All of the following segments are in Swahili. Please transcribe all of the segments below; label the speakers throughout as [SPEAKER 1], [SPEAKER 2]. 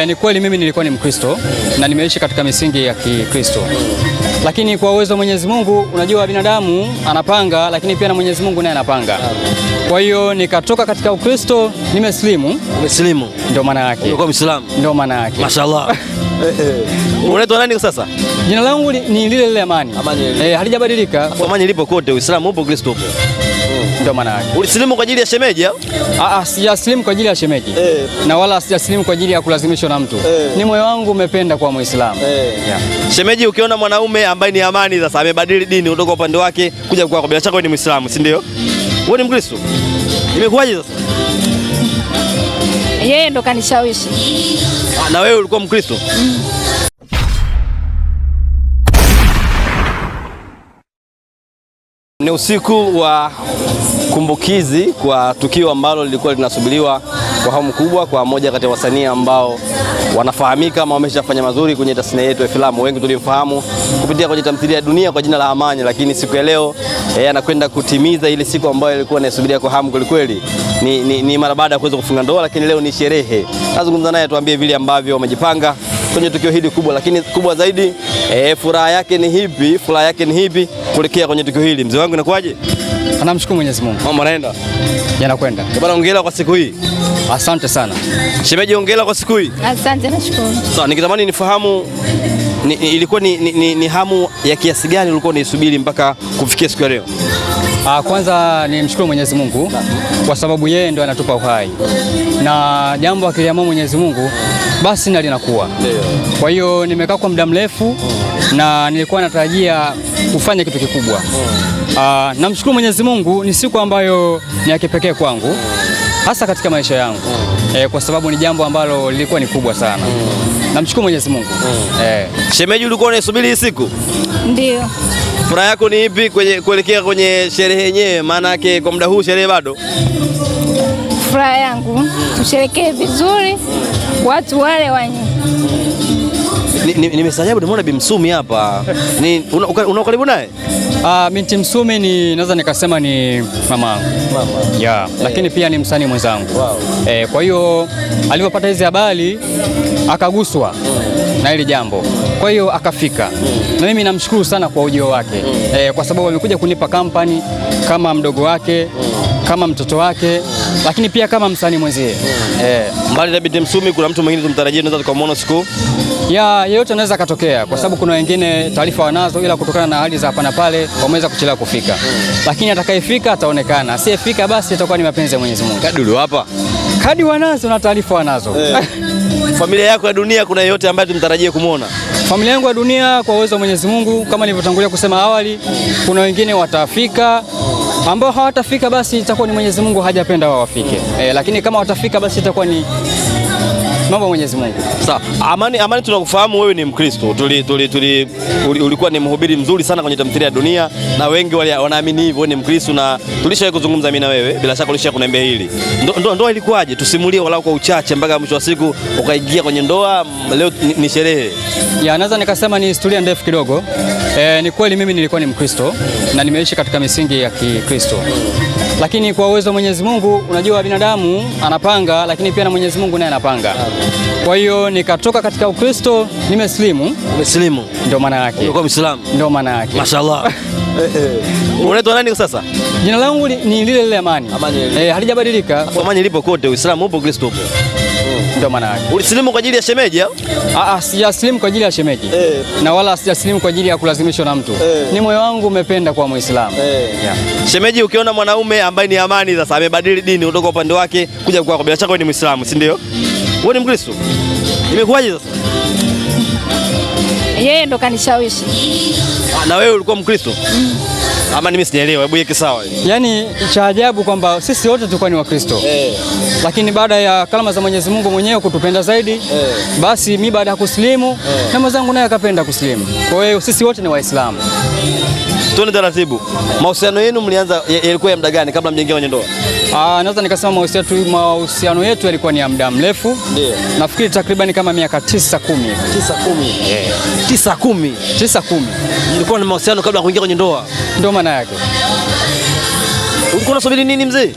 [SPEAKER 1] Ni kweli mimi nilikuwa ni Mkristo na nimeishi katika misingi ya Kikristo, lakini kwa uwezo wa Mwenyezi Mungu, unajua binadamu anapanga, lakini pia na Mwenyezi Mungu naye anapanga. Kwa hiyo nikatoka katika Ukristo, nimeslimu.
[SPEAKER 2] Umeslimu?
[SPEAKER 1] Ndio maana yake.
[SPEAKER 2] Ulikuwa Muislamu?
[SPEAKER 1] Ndio maana yake.
[SPEAKER 2] Mashaallah. Unaitwa nani sasa?
[SPEAKER 1] Jina langu ni lile Amani.
[SPEAKER 2] Amani.
[SPEAKER 1] Halijabadilika.
[SPEAKER 2] Amani lipo kote, Uislamu upo, Kristo upo.
[SPEAKER 1] Ndio maana yake.
[SPEAKER 2] Ulislimu kwa ajili ya shemeji au?
[SPEAKER 1] Sijaslimu kwa ajili ya shemeji. Na wala sijaslimu kwa ajili ya kulazimishwa na mtu. Ni moyo wangu umependa kwa Muislamu.
[SPEAKER 2] Yeah. Shemeji, ukiona mwanaume ambaye ni Amani sasa amebadili dini kutoka upande wake kuja kwako, bila shaka wewe ni Muislamu, si ndio? Wewe ni Mkristo. Imekuwaje sasa?
[SPEAKER 3] Yeye ndo kanishawishi.
[SPEAKER 2] Na wewe ulikuwa Mkristo? Ni usiku wa kumbukizi kwa tukio ambalo lilikuwa linasubiriwa kwa hamu kubwa kwa moja kati ya wasanii ambao wanafahamika ama wameshafanya mazuri kwenye tasnia yetu ya filamu. Wengi tulimfahamu kupitia kwenye tamthilia ya Dunia kwa jina la Amani, lakini siku ya leo anakwenda kutimiza ile siku ambayo ilikuwa inasubiriwa kwa hamu kweli. Ni mara baada ya kuweza kufunga ndoa, lakini leo ni sherehe. Nazungumza naye tuambie vile ambavyo wamejipanga kwenye tukio hili kubwa, lakini kubwa zaidi furaha yake ni hipi? Furaha yake ni hipi kuelekea kwenye tukio hili? Mzee wangu inakuaje?
[SPEAKER 1] Anamshukuru Mwenyezi Mungu.
[SPEAKER 2] Mambo yanaenda?
[SPEAKER 1] Yanakwenda.
[SPEAKER 2] Bwana, hongera kwa siku hii.
[SPEAKER 1] Asante sana.
[SPEAKER 2] Shemeji, hongera kwa siku hii.
[SPEAKER 3] Asante, nashukuru.
[SPEAKER 2] Sawa, nikitamani nifahamu ilikuwa ni hamu ya kiasi gani ulikuwa unaisubiri mpaka kufikia siku ya leo?
[SPEAKER 1] Kwanza nimshukuru Mwenyezi Mungu kwa sababu yeye ndo anatupa uhai, na jambo akiliamua Mwenyezi Mungu basi na linakuwa. Kwa hiyo nimekaa kwa muda mrefu na nilikuwa natarajia kufanya kitu kikubwa. Namshukuru Mwenyezi Mungu, ni siku ambayo ni ya kipekee kwangu hasa katika maisha yangu kwa sababu ni jambo ambalo lilikuwa ni kubwa sana. Namshukuru Mwenyezi Mungu.
[SPEAKER 2] Shemeji, ulikuwa unaisubiri hii siku?
[SPEAKER 3] Ndio.
[SPEAKER 2] Furaha yako ni ipi kuelekea kwenye sherehe yenyewe? Maana yake kwa muda huu sherehe bado.
[SPEAKER 3] Furaha yangu tusherekee vizuri, watu wale wanye.
[SPEAKER 2] Nimesaajabu nimeona Bimsumi hapa. Una karibu naye?
[SPEAKER 1] Binti Msumi naweza nikasema ni mamangu. Yeah, lakini pia ni msanii mwenzangu.
[SPEAKER 2] Wow.
[SPEAKER 1] Kwa hiyo alipopata hizi habari akaguswa na hili jambo, kwa hiyo akafika. Na mimi namshukuru sana kwa ujio wake kwa sababu amekuja kunipa kampani kama mdogo wake, kama mtoto wake, lakini pia kama msanii mwenzie.
[SPEAKER 2] Mbali na Binti Msumi, kuna mtu mwingine tumtarajie tunaweza tukamwona siku?
[SPEAKER 1] Yeyote anaweza katokea kwa sababu kuna wengine taarifa wanazo, ila kutokana na hali za hapa na pale wameweza kuchelewa kufika. Lakini atakayefika ataonekana, asiyefika basi itakuwa ni mapenzi ya Mwenyezi Mungu.
[SPEAKER 2] Kadi hapa.
[SPEAKER 1] Kadi wanazo na taarifa wanazo.
[SPEAKER 2] Familia yako ya Dunia, kuna yeyote ambaye tumtarajie kumuona?
[SPEAKER 1] Familia yangu ya Dunia kwa uwezo wa Mwenyezi Mungu, kama nilivyotangulia kusema awali, kuna wengine watafika, ambao hawatafika basi itakuwa ni Mwenyezi Mungu hajapenda wao wafike. Lakini kama watafika basi itakuwa ni mambo Mwenyezi Mungu.
[SPEAKER 2] Sawa. Amani, tunakufahamu wewe ni Mkristo. Ulikuwa ni mhubiri mzuri sana kwenye tamthilia ya Dunia na wengi wanaamini hivyo, wewe ni Mkristo na tulishawahi kuzungumza mimi na wewe. Bila shaka ulisha kuniambia hili. Ndoa ilikuwaje? Tusimulie walau kwa uchache mpaka mwisho wa siku ukaingia kwenye ndoa. Leo ni sherehe.
[SPEAKER 1] Naweza nikasema ni historia ndefu kidogo. Ni kweli mimi nilikuwa ni Mkristo na nimeishi katika misingi ya Kikristo. Lakini kwa uwezo wa Mwenyezi Mungu, unajua binadamu anapanga, lakini pia na Mwenyezi Mungu naye anapanga. Kwa hiyo nikatoka katika Ukristo, nimeslimu.
[SPEAKER 2] Umeslimu?
[SPEAKER 1] Ndio maana yake.
[SPEAKER 2] Ulikuwa Muislamu?
[SPEAKER 1] Ndio maana yake.
[SPEAKER 2] Mashaallah. Unaitwa nani sasa?
[SPEAKER 1] Jina langu ni lile Amani.
[SPEAKER 2] Amani.
[SPEAKER 1] Halijabadilika.
[SPEAKER 2] Amani lipo kote, Uislamu upo, Kristo upo.
[SPEAKER 1] Ndio maana yake.
[SPEAKER 2] Ulislimu kwa ajili ya shemeji au?
[SPEAKER 1] Sijaslimu kwa ajili ya shemeji. Na wala sijaslimu kwa ajili ya kulazimishwa na mtu. Ni moyo wangu umependa kwa Muislamu.
[SPEAKER 2] Yeah. Shemeji, ukiona mwanaume ambaye ni Amani sasa amebadili dini kutoka upande wake kuja kwako, bila shaka wewe ni Muislamu, si ndio? Wewe ni Mkristo. Imekuwaje sasa?
[SPEAKER 3] Yeye ndo kanishawishi.
[SPEAKER 2] Na wewe ulikuwa Mkristo? Ama mimi sijaelewa, hebu yeke sawa.
[SPEAKER 1] Yaani cha ajabu kwamba sisi wote tulikuwa ni Wakristo. Lakini baada ya kalama za Mwenyezi Mungu mwenyewe kutupenda zaidi, basi mimi baada ya kuslimu na mwenzangu naye akapenda kuslimu. Kwa hiyo sisi wote ni Waislamu.
[SPEAKER 2] Tuone taratibu. Mahusiano yenu mlianza yalikuwa ya muda gani kabla mjengea kwenye ndoa?
[SPEAKER 1] Naweza nikasema mahusiano yetu yalikuwa ni ya muda mrefu.
[SPEAKER 2] Ndio.
[SPEAKER 1] Nafikiri takriban kama miaka 9-10.
[SPEAKER 2] 9-10. 9-10. Ilikuwa ni mahusiano kabla ya kuingia kwenye ndoa.
[SPEAKER 1] Ndio maana yake.
[SPEAKER 2] Ulikuwa unasubiri nini mzee?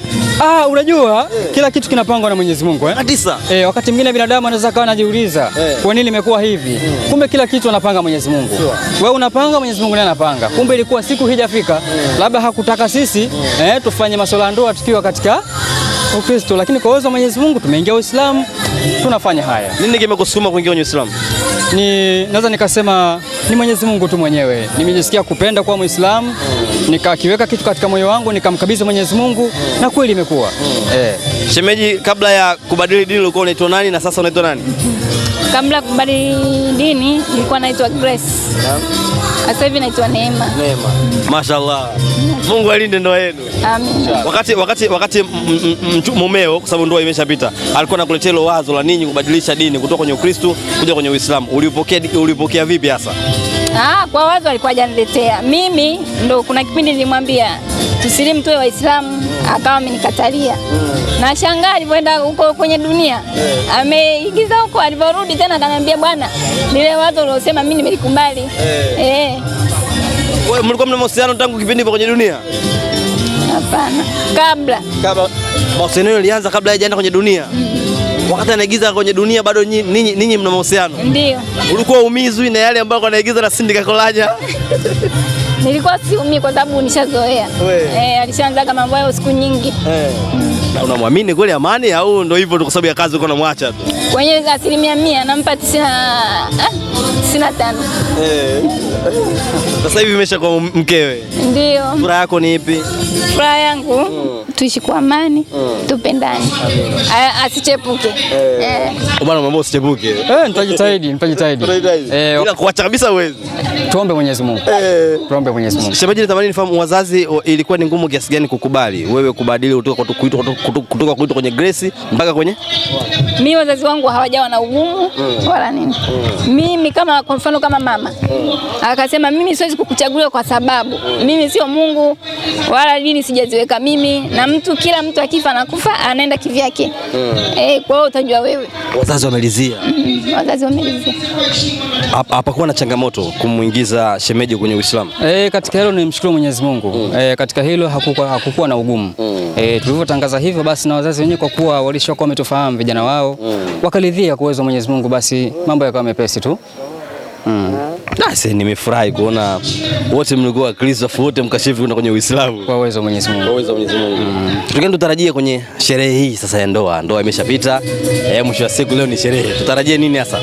[SPEAKER 1] Unajua kila kitu kinapangwa na Mwenyezi Mungu wakati mwingine binadamu anaweza kawa anajiuliza kwa nini imekuwa hivi. Kumbe kila kitu anapanga Mwenyezi Mungu. Wewe unapanga, Mwenyezi Mungu naye anapanga. Kumbe ilikuwa siku hijafika. Labda hakutaka sisi tufanye masuala ya ndoa tukiwa katika Ukristo, lakini kwa uwezo wa Mwenyezi Mungu tumeingia Uislamu, tunafanya haya.
[SPEAKER 2] Nini kimekusukuma kuingia kwenye Uislamu?
[SPEAKER 1] Naweza nikasema ni Mwenyezi Mungu tu mwenyewe. Nimejisikia kupenda kuwa Muislamu, nikakiweka kitu katika moyo wangu, nikamkabidhi Mwenyezi Mungu na kweli imekuwa.
[SPEAKER 2] Shemeji, kabla ya kubadili dini ulikuwa unaitwa nani na sasa unaitwa nani?
[SPEAKER 3] Kabla kubadili dini nilikuwa naitwa Grace. Sasa hivi naitwa Neema.
[SPEAKER 2] Mashaallah. Mungu alinde ndoa yenu.
[SPEAKER 3] Amin.
[SPEAKER 2] Wakati mumeo, kwa sababu ndoa imeshapita, alikuwa anakuletea hilo wazo la ninyi kubadilisha dini kutoka kwenye Ukristo kuja kwenye Uislamu. Ulipokea vipi hasa?
[SPEAKER 3] Kwa wazo alikuwa hajaniletea. Mimi ndo kuna kipindi nilimwambia tusilimu tuwe Waislamu, akawa amenikatalia. Na shangaa alipoenda huko kwenye dunia. Ameigiza huko, aliporudi tena akaniambia bwana, lile wazo ulilosema mimi nimelikubali.
[SPEAKER 2] Wewe mlikuwa mna mahusiano tangu kipindi kwenye dunia?
[SPEAKER 3] Hapana. Kabla
[SPEAKER 2] mahusiano yalianza kabla hajaenda kwenye dunia. Wakati anaigiza kwenye dunia bado ninyi mna mahusiano?
[SPEAKER 3] Ndio.
[SPEAKER 2] Ulikuwa umizwi na yale ambayo anaigiza na Cindy Kakolaja?
[SPEAKER 3] Nilikuwa siumii kwa sababu nishazoea. Alishaanza kama mambo hayo siku nyingi.
[SPEAKER 2] Na unamwamini kweli Amani au ndio hivyo tu kwa sababu ya kazi uko unamwacha tu?
[SPEAKER 3] Kwenye 100% nampa 95.
[SPEAKER 2] Sasa hivi imesha kwa mkewe.
[SPEAKER 3] Ndio.
[SPEAKER 2] Furaha yako ni ipi?
[SPEAKER 3] Furaha yangu tuishi kwa amani, tupendane. Asichepuke.
[SPEAKER 2] Bwana mambo usichepuke.
[SPEAKER 1] Nitajitahidi.
[SPEAKER 2] Ila kuacha kabisa uwezi.
[SPEAKER 1] Tuombe Mwenyezi Mungu. Tuombe Mwenyezi Mungu.
[SPEAKER 2] Shemeji, natamani nifahamu wazazi ilikuwa ni ngumu kiasi gani kukubali wewe kubadili kutoka kuitwa kwenye Grace mpaka kwenye?
[SPEAKER 3] Mimi wazazi wangu hawajawa na ugumu wala nini. Mimi kama kwa mfano kama mama akasema mimi siwezi kukuchagulia kwa sababu mimi sio Mungu wala dini sijaziweka mimi, na kila mtu akifa anakufa anaenda kivyake. Kwa hiyo utajua wewe.
[SPEAKER 2] Wazazi wamelizia.
[SPEAKER 3] Wazazi wamelizia.
[SPEAKER 2] Hapakuwa na changamoto kumuingiza shemeji kwenye Uislamu?
[SPEAKER 1] Katika hilo nimshukuru Mwenyezi Mungu. Katika hilo hakukuwa na ugumu. Tulivyotangaza hivyo basi na wazazi wenyewe kwa kuwa walishakuwa wametufahamu vijana wao, wakaridhia kwa uwezo wa Mwenyezi Mungu, basi mambo yakawa mepesi tu.
[SPEAKER 2] Sasa nimefurahi kuona wote mlikuwa Wakristo, wote mkashifu kwenda kwenye Uislamu
[SPEAKER 1] kwa uwezo wa Mwenyezi Mungu.
[SPEAKER 2] Kitu gani tutarajie kwenye sherehe hii sasa ya ndoa? Ndoa imeshapita, mwisho wa siku leo ni sherehe. Tutarajie nini hasa?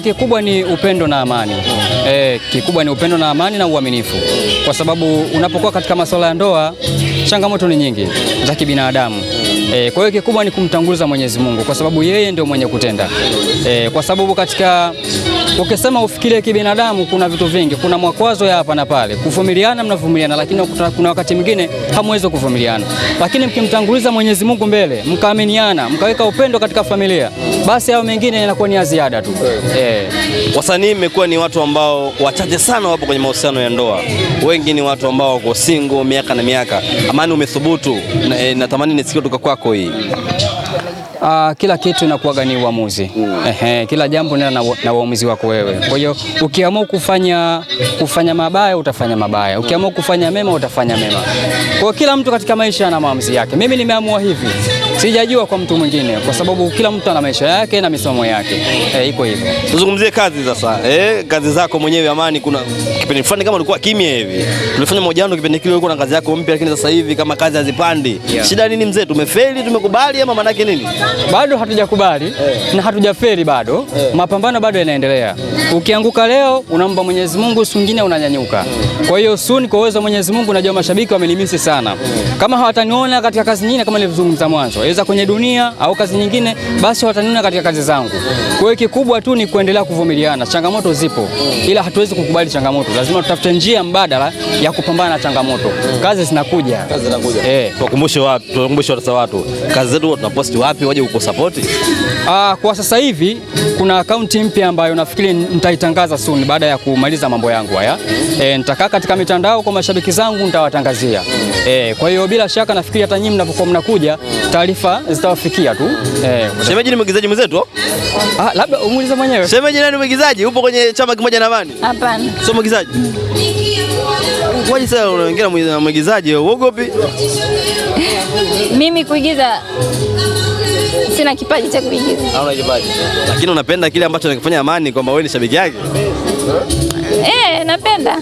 [SPEAKER 1] Kikubwa ni upendo na amani. Kikubwa ni upendo na amani na uaminifu. Kwa sababu unapokuwa katika masuala ya ndoa, changamoto ni nyingi za kibinadamu. Kwa hiyo kikubwa ni kumtanguliza Mwenyezi Mungu kwa sababu yeye ndio mwenye kutenda. Kwa sababu katika ukisema ufikirie kibinadamu kuna vitu vingi, kuna makwazo ya hapa na pale. Kuvumiliana mnavumiliana, lakini kuna wakati mwingine hamwezi kuvumiliana. Lakini mkimtanguliza Mwenyezi Mungu mbele, mkaaminiana, mkaweka upendo katika familia, basi hao mengine yanakuwa ni ziada tu.
[SPEAKER 2] Wasanii mmekuwa ni watu ambao wachache sana wapo kwenye mahusiano ya ndoa. Wengi ni watu ambao wako single miaka na miaka. Amani, umethubutu, natamani nisikie kutoka kwako hii.
[SPEAKER 1] Kila kitu inakuwa ni uamuzi. Kila jambo na uamuzi wako wewe. Kwa hiyo ukiamua kufanya mabaya utafanya mabaya. Ukiamua kufanya mema utafanya mema. Kwa hiyo kila mtu katika maisha ana maamuzi yake. Mimi nimeamua hivi. Sijajua kwa mtu mwingine kwa sababu kila mtu ana maisha yake na misomo yake. Iko hivyo.
[SPEAKER 2] Tuzungumzie kazi sasa. Kazi zako mwenyewe Amani, kuna kipindi fulani kama ulikuwa kimya hivi. Tulifanya mahojiano kipindi kile ulikuwa na kazi yako mpya, lakini sasa hivi kama kazi hazipandi. Shida nini mzee? Tumefeli, tumekubali ama maana yake nini?
[SPEAKER 1] Bado hatujakubali na hatujafeli bado. Mapambano bado yanaendelea. Ukianguka leo unaomba Mwenyezi Mungu, siku nyingine unanyanyuka. Kwa hiyo soon kwa uwezo wa Mwenyezi Mungu najua mashabiki wamenimisi sana. Kama hawataniona katika kazi nyingine kama nilivyozungumza mwanzo, aidha kwenye dunia au kazi nyingine, basi wataniona katika kazi zangu. Kwa hiyo kikubwa tu ni kuendelea kuvumiliana. Changamoto zipo, ila hatuwezi kukubali changamoto. Lazima tutafute njia mbadala ya kupambana na changamoto. Kazi zinakuja.
[SPEAKER 2] Tuwakumbushe watu. Kazi zetu tunaposti wapi waje kukusupport?
[SPEAKER 1] Kwa sasa hivi kuna akaunti mpya ambayo nafikiri nitaitangaza soon baada ya kumaliza mambo yangu haya. Nitakaa katika mitandao kwa mashabiki zangu nitawatangazia. Kwa hiyo bila shaka nafikiri hata nyinyi mnapokuwa mnakuja taarifa zitawafikia tu.
[SPEAKER 2] Shemeji ni mwigizaji mwenzetu?
[SPEAKER 1] Labda umuulize mwenyewe.
[SPEAKER 2] Shemeji nani mwigizaji? Upo kwenye chama kimoja na Amani?
[SPEAKER 3] Hapana.
[SPEAKER 2] Sio mwigizaji? Kwaje sasa unaongea na mwigizaji uogopi?
[SPEAKER 3] Mimi kuigiza sina kipaji cha kuigiza.
[SPEAKER 2] Hauna kipaji. Lakini unapenda kile ambacho anakifanya Amani, kwamba wewe ni shabiki yake?
[SPEAKER 3] Napenda.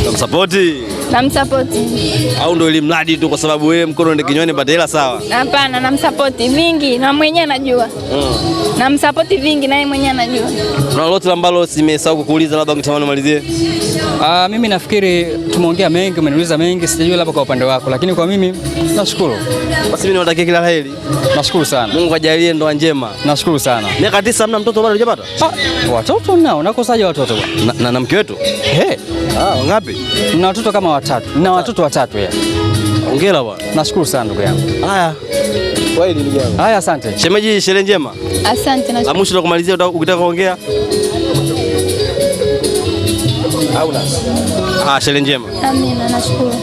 [SPEAKER 3] Namsapoti.
[SPEAKER 2] Au ndio ili mradi tu kwa sababu wewe mkono ndio kinywani pata hela sawa?
[SPEAKER 3] Hapana, namsapoti vingi na mwenyewe anajua. Namsapoti vingi na yeye mwenyewe anajua.
[SPEAKER 2] Kuna lolote ambalo simesahau kukuuliza labda ungetamani umalizie?
[SPEAKER 1] Mimi nafikiri tumeongea mengi, umeniuliza mengi, sijajua labda kwa upande wako, lakini kwa mimi nashukuru.
[SPEAKER 2] Basi mimi niwatakie kila laheri.
[SPEAKER 1] Nashukuru sana.
[SPEAKER 2] Mungu ajalie ndoa njema.
[SPEAKER 1] Nashukuru sana.
[SPEAKER 2] Miaka 9 hamna mtoto bado hujapata?
[SPEAKER 1] Watoto nao, nakosaje watoto bwana?
[SPEAKER 2] Na mke wetu? Wangapi?
[SPEAKER 1] Na watoto kama 3. Na watoto 3 ya.
[SPEAKER 2] Hongera bwana.
[SPEAKER 1] Nashukuru sana ndugu yangu.
[SPEAKER 2] Haya. Kweli ndugu yangu.
[SPEAKER 1] Haya, asante.
[SPEAKER 2] Shemeji, sherehe njema.
[SPEAKER 3] Asante na.
[SPEAKER 2] Mwisho na kumalizia ukitaka kuongea? Sherehe njema.
[SPEAKER 3] Amina, nashukuru.